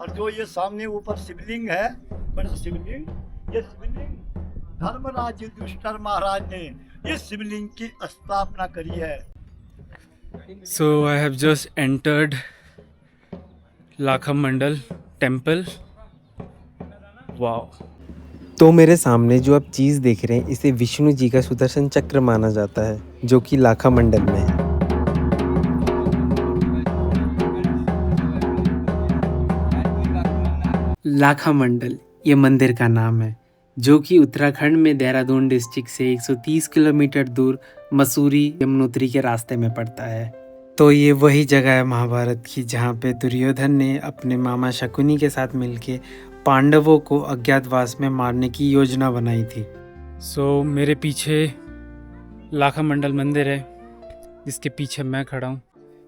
और जो ये सामने ऊपर शिवलिंग है, बड़ा शिवलिंग, ये शिवलिंग धर्मराज युधिष्ठिर महाराज ने इस शिवलिंग की स्थापना करी है। So I have just entered Lakham Mandal temple. Wow. तो मेरे सामने जो आप चीज़ देख रहे हैं इसे विष्णु जी का सुदर्शन चक्र माना जाता है, जो कि लाखा मंडल में है। लाखा मंडल ये मंदिर का नाम है, जो कि उत्तराखंड में देहरादून डिस्ट्रिक्ट से 130 किलोमीटर दूर मसूरी यमुनोत्री के रास्ते में पड़ता है। तो ये वही जगह है महाभारत की जहाँ पे दुर्योधन ने अपने मामा शकुनी के साथ मिलके पांडवों को अज्ञातवास में मारने की योजना बनाई थी। So मेरे पीछे लाखा मंडल मंदिर है, जिसके पीछे मैं खड़ा हूँ।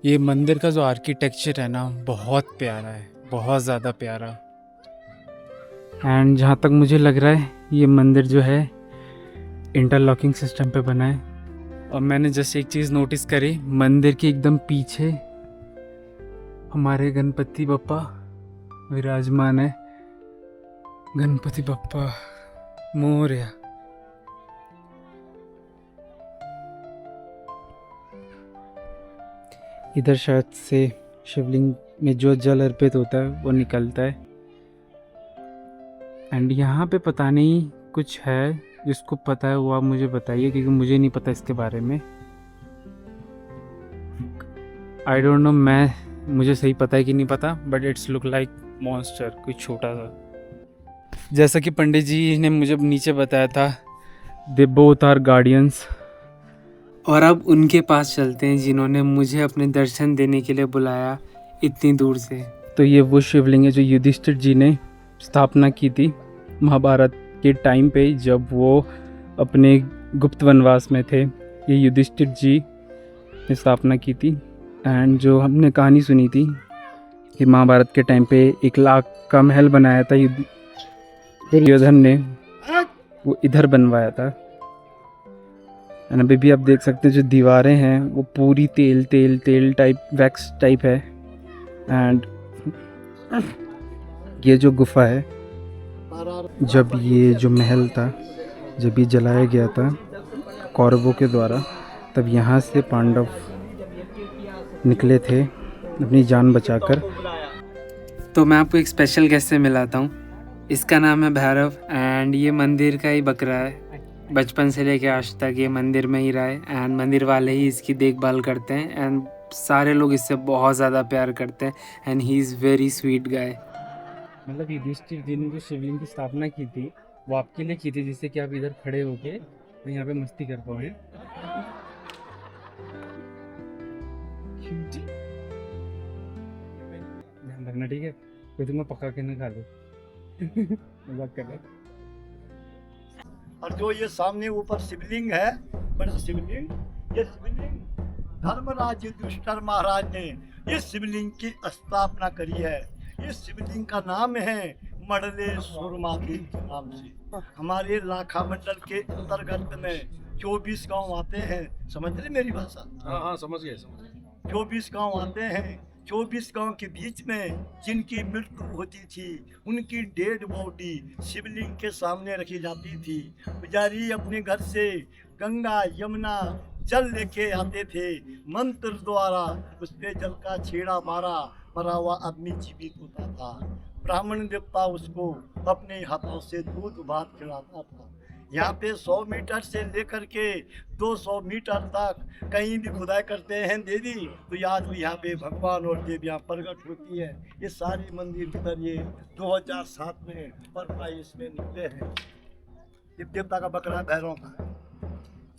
ये मंदिर का जो आर्किटेक्चर है ना, बहुत प्यारा है, बहुत ज़्यादा प्यारा। एंड जहाँ तक मुझे लग रहा है ये मंदिर जो है इंटरलॉकिंग सिस्टम पे बना है। और मैंने जस्ट एक चीज़ नोटिस करी, मंदिर के एकदम पीछे हमारे गणपति बप्पा विराजमान है। गणपति बप्पा मोरया। इधर शायद से शिवलिंग में जो जल अर्पित होता है वो निकलता है। एंड यहाँ पे पता नहीं कुछ है, जिसको पता है वो आप मुझे बताइए, क्योंकि मुझे नहीं पता इसके बारे में। आई डोंट नो, मुझे सही पता है कि नहीं पता, but it's look like monster, कोई छोटा सा। जैसा कि पंडित जी ने मुझे नीचे बताया था, दे बोथ आर गार्डियंस। और अब उनके पास चलते हैं जिन्होंने मुझे अपने दर्शन देने के लिए बुलाया इतनी दूर से। तो ये वो शिवलिंग है जो युधिष्ठिर जी ने स्थापना की थी महाभारत के टाइम पे, जब वो अपने गुप्त वनवास में थे। ये युधिष्ठिर जी ने स्थापना की थी। एंड जो हमने कहानी सुनी थी कि महाभारत के टाइम पे 1 लाख का महल बनाया था दुर्योधन ने, वो इधर बनवाया था। एंड अभी भी आप देख सकते हैं जो दीवारें हैं वो पूरी तेल टाइप, वैक्स टाइप है। एंड ये जो गुफा है, जब ये जो महल था, जब ये जलाया गया था कौरवों के द्वारा, तब यहाँ से पांडव निकले थे अपनी जान बचाकर। तो मैं आपको एक स्पेशल गेस्ट से मिलाता हूँ। इसका नाम है भैरव एंड ये मंदिर का ही बकरा है। बचपन से लेके आज तक ये मंदिर में ही रहा है एंड मंदिर वाले ही इसकी देखभाल करते हैं एंड सारे लोग इससे बहुत ज़्यादा प्यार करते हैं and he is very sweet guy. मतलब युधिष्ठिर जी ने जो शिवलिंग की स्थापना की थी वो आपके लिए की थी, जिससे कि आप इधर खड़े होके तो यहाँ पे मस्ती कर पाओगे। ध्यान रखना, ठीक है? कोई तुम्हें पका के ना खा लो। मजाक कर रहा है। और जो ये सामने ऊपर शिवलिंग है, बड़ा शिवलिंग, ये शिवलिंग धर्मराज युधिष्ठिर महाराज ने इस शिवलिंग की स्थापना करी है। इस शिवलिंग का नाम है मडलेश्वर महादेव के नाम से। हमारे लाखा मंडल के अंतर्गत में 24 गांव आते हैं। समझ रहे मेरी भाषा? हाँ समझ गए 24 गांव आते हैं। 24 गांव के बीच में जिनकी मृत्यु होती थी उनकी डेड बॉडी शिवलिंग के सामने रखी जाती थी। पुजारी अपने घर से गंगा यमुना जल लेके आते थे, मंत्र द्वारा उस पे जल का छेड़ा मारा, मरा हुआ आदमी जीवित होता था। ब्राह्मण देवता उसको अपने हाथों से दूध भात खिलाता था। यहाँ पे 100 मीटर से लेकर के 200 मीटर तक कहीं भी खुदाई करते हैं देवी, तो आज भी यहाँ पे भगवान और देवियाँ प्रकट होती है। ये सारे मंदिर भीतर ये 2007 में परवाइश में निकले हैं। ये देवता का बकरा भैरव का है।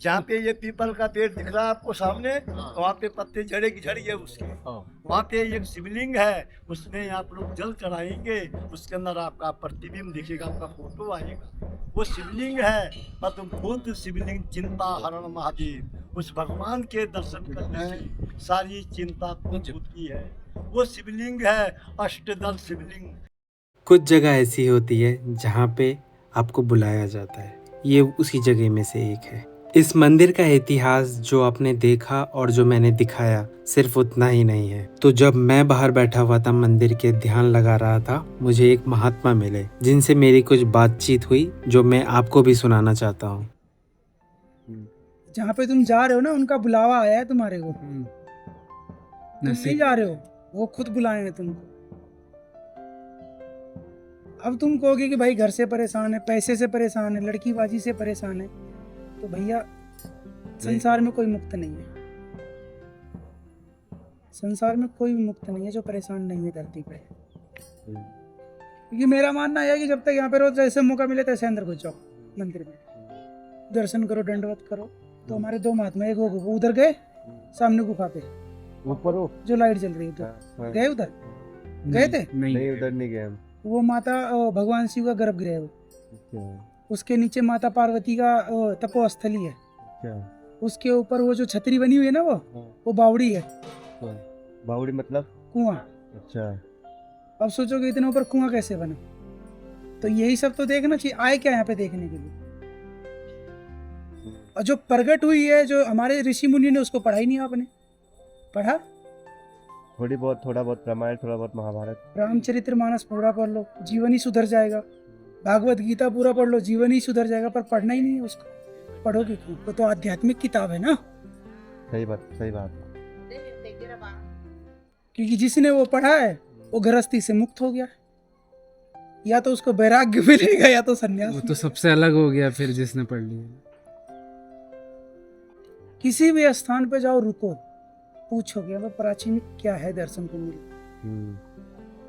जहाँ पे ये पीपल का पेड़ दिख रहा है आपको सामने, वहाँ पे पत्ते झड़े की झड़ी है उसके। वहाँ पे एक शिवलिंग है, उसमें आप लोग जल चढ़ाएंगे, उसके अंदर आपका प्रतिबिंब दिखेगा, आपका फोटो आएगा। वो शिवलिंग है पद्मभूत शिवलिंग, चिंता हरण महादेव। उस भगवान के दर्शन करने से सारी चिंता दूर होती है। वो शिवलिंग है अष्टदल शिवलिंग। कुछ जगह ऐसी होती है जहाँ पे आपको बुलाया जाता है, ये उसी जगह में से एक है। इस मंदिर का इतिहास जो आपने देखा और जो मैंने दिखाया सिर्फ उतना ही नहीं है। तो जब मैं बाहर बैठा हुआ था मंदिर के ध्यान लगा रहा था, मुझे एक महात्मा मिले जिनसे मेरी कुछ बातचीत हुई जो मैं आपको भी सुनाना चाहता हूँ। जहाँ पे तुम जा रहे हो ना, उनका बुलावा आया है तुम्हारे को। तुम नहीं जा रहे हो, वो खुद बुलाए हैं तुमको। अब तुम कहोगे कि भाई घर से परेशान है, पैसे से परेशान है, लड़कीबाजी से परेशान है, तो भैया संसार में कोई मुक्त नहीं है। संसार में कोई भी मुक्त नहीं है जो परेशान नहीं है धरती पे। क्योंकि मेरा मानना है कि जब तक यहाँ पे रोज जैसे मौका मिले तैसे अंदर घुस जाओ मंदिर में, दर्शन करो, दंडवत करो। तो हमारे दो महात्मा, एक वो उधर गए सामने गुफा पे, ऊपर जो लाइट जल रही है उधर गए, उधर गए थे? नहीं, उधर नहीं गए हम। वो माता भगवान शिव का गर्भगृह है वो। उसके नीचे माता पार्वती का तपोस्थली है। उसके ऊपर वो जो छतरी बनी हुई है ना, वो बावड़ी है। बावड़ी मतलब कुआं। अच्छा। अब सोचो कि इतने ऊपर कुआं कैसे बना? तो यही सब तो देखना चाहिए। आए क्या यहाँ पे देखने के लिए? और जो प्रगट हुई है, जो हमारे ऋषि मुनि ने, उसको पढ़ा ही नहीं आपने? पढ़ा? थोड़ा बहुत रामायण, थोड़ा बहुत महाभारत, रामचरितमानस पूरा पढ़ लो, जीवन ही सुधर जाएगा। भागवत गीता पूरा पढ़ लो, जीवन ही सुधर जाएगा। पर पढ़ना ही नहीं है उसको। पढ़ोगे क्यों? वो तो आध्यात्मिक किताब है ना। सही बात। क्योंकि जिसने वो पढ़ा है वो गृहस्थी से मुक्त हो गया। या तो उसको वैराग्य मिलेगा या तो सन्यास। वो तो सबसे अलग हो गया फिर जिसने पढ़ लिया। किसी भी स्थान पे जाओ, रुको, पूछोगे अब प्राचीन क्या है, दर्शन को मिले।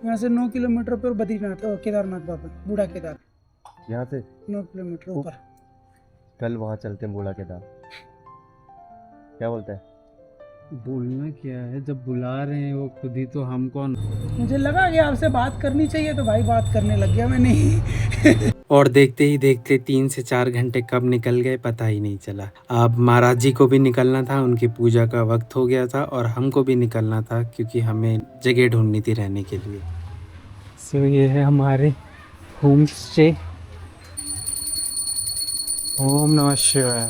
यहाँ से 9 किलोमीटर पर बद्रीनाथ और केदारनाथ बाबा, बूढ़ा केदार। यहाँ से 9 किलोमीटर ऊपर। कल वहाँ चलते हैं बूढ़ा केदार। क्या बोलते हैं? बोलना क्या है, जब बुला रहे हैं वो खुद ही, तो हम कौन? मुझे लगा कि आपसे बात करनी चाहिए, तो भाई बात करने लग गया मैं। नहीं और देखते ही देखते 3 से 4 घंटे कब निकल गए पता ही नहीं चला। अब महाराज जी को भी निकलना था, उनकी पूजा का वक्त हो गया था, और हमको भी निकलना था क्योंकि हमें जगह ढूंढनी थी रहने के लिए। सो ये है हमारे होम स्टे। ओम नमः शिवाय।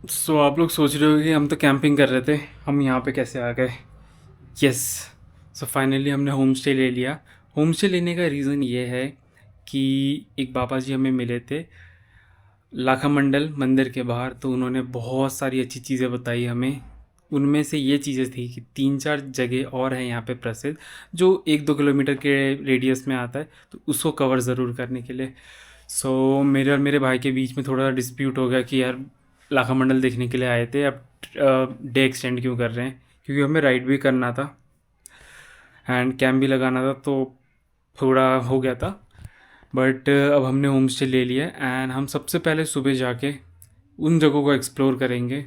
सो आप लोग सोच रहे हो कि हम तो कैंपिंग कर रहे थे, हम यहाँ पे कैसे आ गए? यस, सो फाइनली हमने होम स्टे ले लिया। होम स्टे लेने का रीज़न ये है कि एक बाबा जी हमें मिले थे लाखा मंडल मंदिर के बाहर, तो उन्होंने बहुत सारी अच्छी चीज़ें बताई हमें। उनमें से ये चीज़ें थी कि 3-4 जगह और हैं यहाँ पे प्रसिद्ध, जो 1-2 किलोमीटर के रेडियस में आता है, तो उसको कवर ज़रूर करने के लिए। सो मेरे और मेरे भाई के बीच में थोड़ा डिस्प्यूट हो गया कि यार लाखा मंडल देखने के लिए आए थे, अब डे एक्सटेंड क्यों कर रहे हैं, क्योंकि हमें राइड भी करना था एंड कैंप भी लगाना था, तो थोड़ा हो गया था। बट अब हमने होम स्टे ले लिया एंड हम सबसे पहले सुबह जाके उन जगहों को एक्सप्लोर करेंगे